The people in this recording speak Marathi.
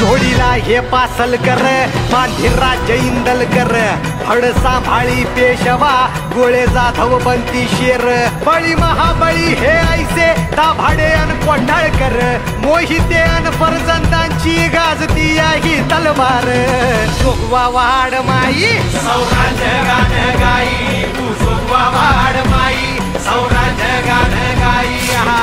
जोडीला हे पासलकर मांढीराज इंदलकर फड सांभाळी पेशवा गोळे जाधव बनती शेर बळी महाबळी हे ऐसे दाभाडे अन कोंढाळकर मोहिते अन फरजंदांची गाजती आहे तलवार जोगवा वाड माई सौराज गाण गाई तू जोगवा वाड माई सौराज गाण गाई हा